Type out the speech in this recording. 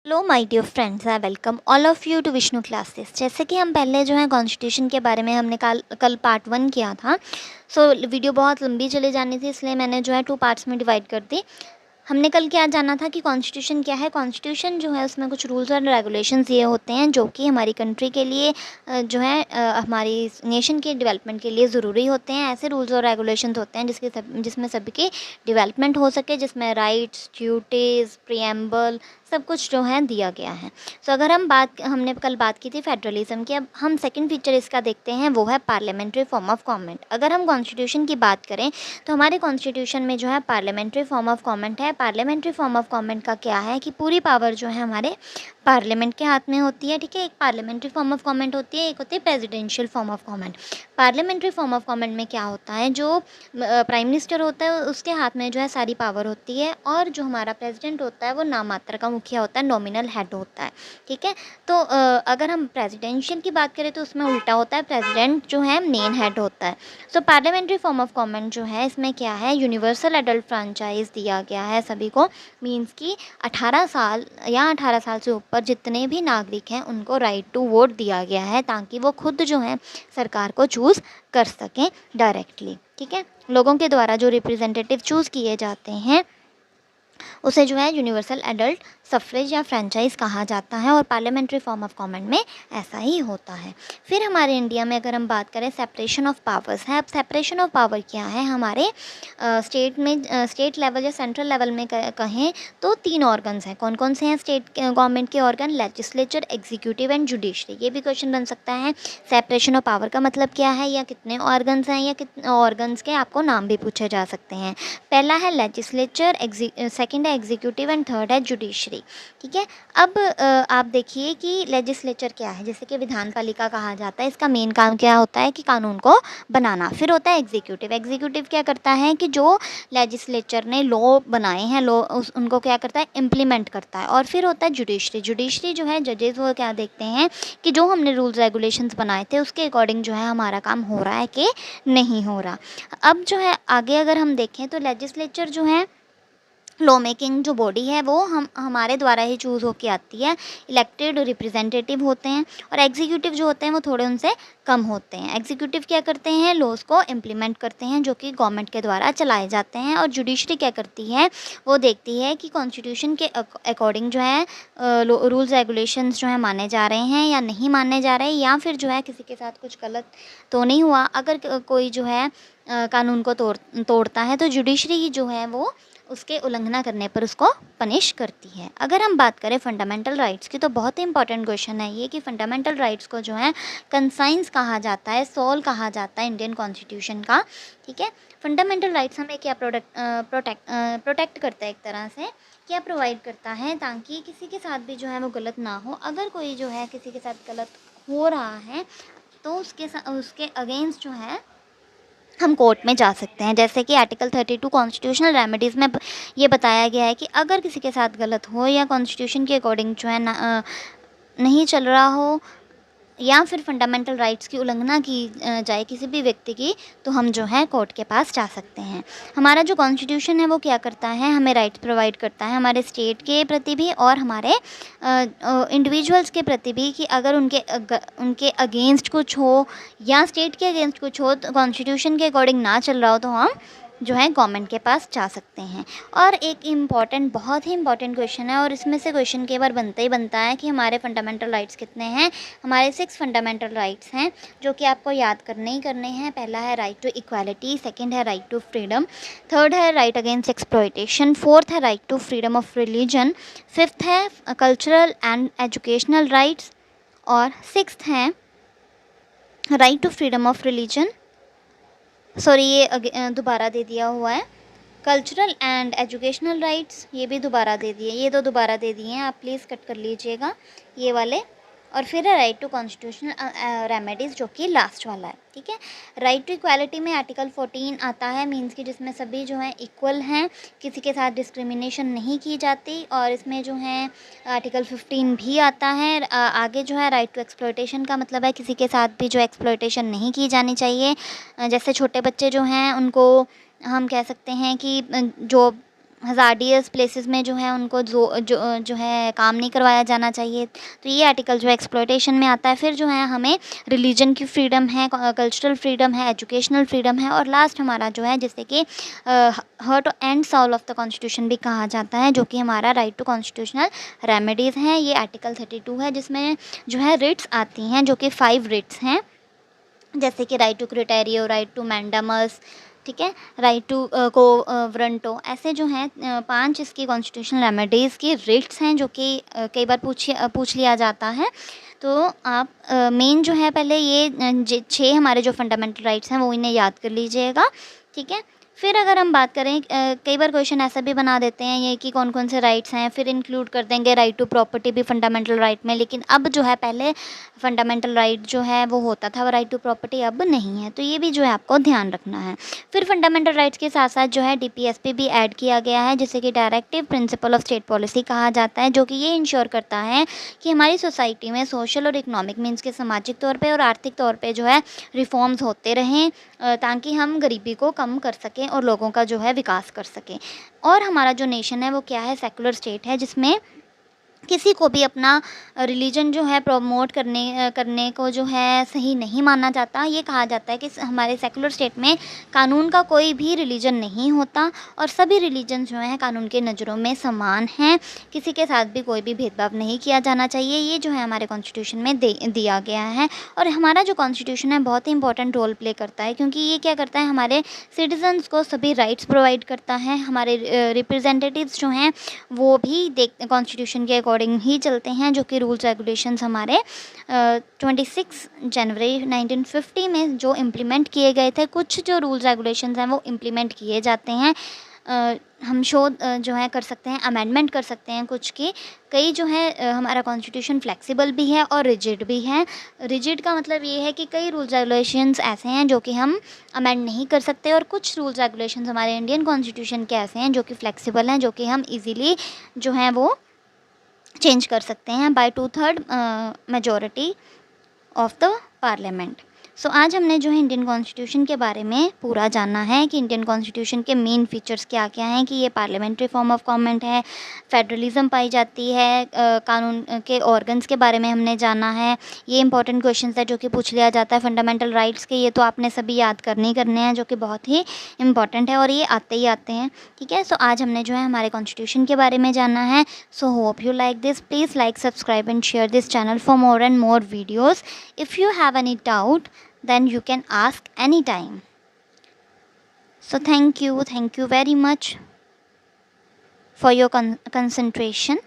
Hello my dear friends, I welcome all of you to Vishnu classes. जैसे कि हम पहले जो है कॉन्स्टिट्यूशन के बारे में हमने कल पार्ट 1 किया था। वीडियो बहुत लंबी चली जानी थी, इसलिए मैंने जो है 2 पार्ट्स में डिवाइड कर दी। हमने कल क्या जाना था कि कॉन्स्टिट्यूशन क्या है। कॉन्स्टिट्यूशन जो है उसमें कुछ रूल्स एंड रेगुलेशंस ये होते हैं जो कि हमारी कंट्री के लिए जो है हमारी नेशन के डेवलपमेंट के लिए ज़रूरी होते हैं। ऐसे रूल्स और रेगुलेशंस होते हैं जिसमें सबकी डेवलपमेंट हो सके, जिसमें राइट्स, ड्यूटीज़, प्रीएम्बल सब कुछ जो है दिया गया है। अगर हमने कल बात की थी फेडरलिज्म की, अब हम सेकंड फीचर इसका देखते हैं, वो है पार्लियामेंट्री फॉर्म ऑफ गवर्नमेंट। अगर हम कॉन्स्टिट्यूशन की बात करें तो हमारे कॉन्स्टिट्यूशन में जो है पार्लियामेंट्री फॉर्म ऑफ गवर्नमेंट है। पार्लियामेंट्री फॉर्म ऑफ गवर्नमेंट का क्या है कि पूरी पावर जो है हमारे पार्लियामेंट के हाथ में होती है। ठीक है, एक पार्लियामेंट्री फॉर्म ऑफ गवर्नमेंट होती है, एक होती है presidential form of government. Parliamentary form of government में क्या होता है, जो प्राइम मिनिस्टर होता है उसके हाथ में जो है सारी पावर होती है, और जो हमारा प्रेसिडेंट होता है वो नाम मात्र का मुखिया होता है, नॉमिनल हेड होता है। ठीक है, तो अगर हम प्रेसिडेंशियल की बात करें तो उसमें उल्टा होता है, प्रेसिडेंट जो है मेन हेड होता है। पार्लियामेंट्री फॉर्म ऑफ गवर्नमेंट जो है इसमें क्या है, यूनिवर्सल एडल्ट फ्रेंचाइज दिया गया है सभी को। मींस कि 18 साल या 18 साल से ऊपर जितने भी नागरिक हैं उनको राइट टू वोट दिया गया है, ताकि वो खुद जो है सरकार को चूज़ कर सकें डायरेक्टली। ठीक है, लोगों के द्वारा जो रिप्रेजेंटेटिव चूज़ किए जाते हैं उसे जो है यूनिवर्सल एडल्ट सफ्रेज या फ्रेंचाइज कहा जाता है, और पार्लियामेंट्री फॉर्म ऑफ गवर्नमेंट में ऐसा ही होता है। फिर हमारे इंडिया में अगर हम बात करें, सेपरेशन ऑफ पावर्स है। अब सेपरेशन ऑफ पावर क्या है, हमारे स्टेट लेवल या सेंट्रल लेवल में कहें तो 3 ऑर्गन्स हैं। कौन कौन से हैं स्टेट गवर्नमेंट के organ? Legislature, executive and judiciary. ये भी क्वेश्चन बन सकता है, सेपरेशन ऑफ पावर का मतलब क्या है, या कितने ऑर्गन्स हैं, या कितने ऑर्गन्स के आपको नाम भी पूछे जा सकते हैं। पहला है लेजिस्लेचर, सेकंड है एग्जीक्यूटिव एंड थर्ड है जुडिशरी। ठीक है, अब आप देखिए कि लेजिस्लेचर क्या है, जैसे कि विधान पालिका कहा जाता है, इसका मेन काम क्या होता है कि कानून को बनाना। फिर होता है एग्जीक्यूटिव। एग्जीक्यूटिव क्या करता है कि जो लेजिस्लेचर ने लॉ बनाए हैं, उनको क्या करता है, इम्प्लीमेंट करता है। और फिर होता है जुडिशरी। जुडिशरी जो है जजेस, वो क्या देखते हैं कि जो हमने रूल्स रेगुलेशंस बनाए थे उसके अकॉर्डिंग जो है हमारा काम हो रहा है कि नहीं हो रहा। अब जो है आगे अगर हम देखें तो लेजिस्लेचर जो है लॉ मेकिंग जो बॉडी है वो हमारे द्वारा ही चूज़ होके आती है, इलेक्टेड रिप्रेजेंटेटिव होते हैं। और एग्जीक्यूटिव जो होते हैं वो थोड़े उनसे कम होते हैं। एग्जीक्यूटिव क्या करते हैं, लॉज को इम्प्लीमेंट करते हैं जो कि गवर्नमेंट के द्वारा चलाए जाते हैं। और जुडिशरी क्या करती है, वो देखती है कि कॉन्स्टिट्यूशन के अकॉर्डिंग जो है रूल्स रेगुलेशंस जो है माने जा रहे हैं या नहीं माने जा रहे, या फिर जो है किसी के साथ कुछ गलत तो नहीं हुआ। अगर कोई जो है कानून को तोड़ता है तो जुडिशरी ही जो है वो उसके उल्लंघना करने पर उसको पनिश करती है। अगर हम बात करें फंडामेंटल राइट्स की, तो बहुत ही इंपॉर्टेंट क्वेश्चन है ये कि फंडामेंटल राइट्स को जो है कंसाइंस कहा जाता है, सोल कहा जाता है इंडियन कॉन्स्टिट्यूशन का। ठीक है, फंडामेंटल राइट्स हमें क्या प्रोटेक्ट करता है, एक तरह से क्या प्रोवाइड करता है, ताकि किसी के साथ भी जो है वो गलत ना हो। अगर कोई जो है किसी के साथ गलत हो रहा है तो उसके अगेंस्ट जो है हम कोर्ट में जा सकते हैं। जैसे कि आर्टिकल 32 कॉन्स्टिट्यूशनल रेमेडीज़ में ये बताया गया है कि अगर किसी के साथ गलत हो या कॉन्स्टिट्यूशन के अकॉर्डिंग जो है नहीं चल रहा हो, या फिर फंडामेंटल राइट्स की उल्लंघना की जाए किसी भी व्यक्ति की, तो हम जो है कोर्ट के पास जा सकते हैं। हमारा जो कॉन्स्टिट्यूशन है वो क्या करता है, हमें राइट्स प्रोवाइड करता है हमारे स्टेट के प्रति भी और हमारे इंडिविजुअल्स के प्रति भी, कि अगर उनके अगेंस्ट कुछ हो या स्टेट के अगेंस्ट कुछ हो, तो कॉन्स्टिट्यूशन के अकॉर्डिंग ना चल रहा हो, तो हम जो है गवर्नमेंट के पास जा सकते हैं। और एक बहुत ही इंपॉर्टेंट क्वेश्चन है, और इसमें से क्वेश्चन कई बार बनता ही बनता है कि हमारे फंडामेंटल राइट्स कितने हैं। हमारे 6 फंडामेंटल राइट्स हैं जो कि आपको याद करने ही करने हैं। पहला है राइट टू इक्वालिटी, सेकंड है राइट टू फ्रीडम, थर्ड है राइट अगेंस्ट एक्सप्लॉयटेशन, फोर्थ है right to freedom of religion, fifth है कल्चरल एंड एजुकेशनल राइट्स, और सिक्स्थ है right to freedom of religion. Sorry, ये दोबारा दे दिया हुआ है, कल्चरल एंड एजुकेशनल राइट्स ये भी दोबारा दे दिए, ये तो दोबारा दे दिए हैं, आप प्लीज़ कट कर लीजिएगा ये वाले। और फिर है राइट टू कॉन्स्टिट्यूशनल रेमेडीज़ जो कि लास्ट वाला है। ठीक है, राइट टू इक्वालिटी में आर्टिकल 14 आता है, मींस कि जिसमें सभी जो हैं इक्वल हैं, किसी के साथ डिस्क्रिमिनेशन नहीं की जाती। और इसमें जो है आर्टिकल 15 भी आता है। आगे जो है राइट टू एक्सप्लॉयटेशन का मतलब है किसी के साथ भी जो एक्सप्लॉयटेशन नहीं की जानी चाहिए। जैसे छोटे बच्चे जो हैं उनको हम कह सकते हैं कि जो हज़ार्डियस प्लेसेस में जो है उनको जो है काम नहीं करवाया जाना चाहिए। तो ये आर्टिकल जो है एक्सप्लॉयटेशन में आता है। फिर जो है हमें रिलीजन की फ्रीडम है, कल्चरल फ्रीडम है, एजुकेशनल फ्रीडम है, और लास्ट हमारा जो है जिसे कि heart and soul of the constitution भी कहा जाता है, जो कि हमारा राइट टू कॉन्स्टिट्यूशनल रेमेडीज़ हैं। ये आर्टिकल 32 है, जिसमें जो है रिट्स आती हैं, जो कि 5 रिट्स हैं, जैसे कि right to certiorari, right to mandamus, ठीक है, राइट टू को व्रंटो, ऐसे जो हैं 5 इसकी कॉन्स्टिट्यूशनल रेमेडीज़ की रिट्स हैं, जो कि कई बार पूछ लिया जाता है। तो आप मेन जो है पहले ये 6 हमारे जो फंडामेंटल राइट्स हैं वो इन्हें याद कर लीजिएगा, ठीक है। फिर अगर हम बात करें, कई बार क्वेश्चन ऐसा भी बना देते हैं ये कि कौन कौन से राइट्स हैं, फिर इंक्लूड कर देंगे राइट टू प्रॉपर्टी भी फंडामेंटल राइट में, लेकिन अब जो है पहले फंडामेंटल राइट जो है वो होता था, वो राइट टू प्रॉपर्टी अब नहीं है, तो ये भी जो है आपको ध्यान रखना है। फिर फंडामेंटल राइट्स के साथ साथ जो है DPSP भी ऐड किया गया है, जिसे कि directive principle of state policy कहा जाता है, जो कि ये इंश्योर करता है कि हमारी सोसाइटी में सोशल और इकोनॉमिक मीन्स के सामाजिक तौर पे और आर्थिक तौर पे जो है रिफॉर्म्स होते रहें, ताकि हम गरीबी को कम कर सकें और लोगों का जो है विकास कर सकें। और हमारा जो नेशन है वो क्या है, सेकुलर स्टेट है, जिसमें किसी को भी अपना रिलीजन जो है प्रमोट करने को जो है सही नहीं माना जाता। ये कहा जाता है कि हमारे सेकुलर स्टेट में कानून का कोई भी रिलीजन नहीं होता और सभी रिलीजन जो हैं कानून के नज़रों में समान हैं, किसी के साथ भी कोई भी भेदभाव नहीं किया जाना चाहिए। ये जो है हमारे कॉन्स्टिट्यूशन में दिया गया है। और हमारा जो कॉन्स्टिट्यूशन है बहुत ही इंपॉर्टेंट रोल प्ले करता है, क्योंकि ये क्या करता है, हमारे सिटीजन्स को सभी राइट्स प्रोवाइड करता है। हमारे रिप्रेजेंटेटिव्स जो हैं वो भी कॉन्स्टिट्यूशन के अकॉर्डिंग ही चलते हैं, जो कि रूल्स रेगुलेशंस हमारे 26 जनवरी 1950 में जो इम्प्लीमेंट किए गए थे। कुछ जो रूल्स रेगुलेशंस हैं वो इम्प्लीमेंट किए जाते हैं, हम जो है कर सकते हैं, अमेंडमेंट कर सकते हैं कुछ की। कई जो है हमारा कॉन्स्टिट्यूशन फ्लेक्सिबल भी है और रिजिड भी है। रिजिड का मतलब ये है कि कई रूल्स रेगुलेशंस ऐसे हैं जो कि हम अमेंड नहीं कर सकते, और कुछ रूल्स रेगुलेशंस हमारे इंडियन कॉन्स्टिट्यूशन के ऐसे हैं जो कि फ्लेक्सिबल हैं, जो कि हम इजीली जो हैं वो चेंज कर सकते हैं by 2/3 majority of the parliament. So आज हमने जो है इंडियन कॉन्स्टिट्यूशन के बारे में पूरा जाना है कि इंडियन कॉन्स्टिट्यूशन के मेन फीचर्स क्या क्या हैं, कि ये पार्लियामेंट्री फॉर्म ऑफ गवर्नमेंट है, फेडरलिज्म पाई जाती है, कानून के ऑर्गन्स के बारे में हमने जाना है। ये इंपॉर्टेंट क्वेश्चंस है जो कि पूछ लिया जाता है फंडामेंटल राइट्स के, ये तो आपने सभी याद करने ही करने हैं, जो कि बहुत ही इंपॉर्टेंट है और ये आते ही आते हैं, ठीक है। सो आज हमने जो है हमारे कॉन्स्टिट्यूशन के बारे में जाना है। So hope you like this, please like, subscribe and share this channel for more and more videos. If you have any doubt, then you can ask anytime. So thank you very much for your concentration.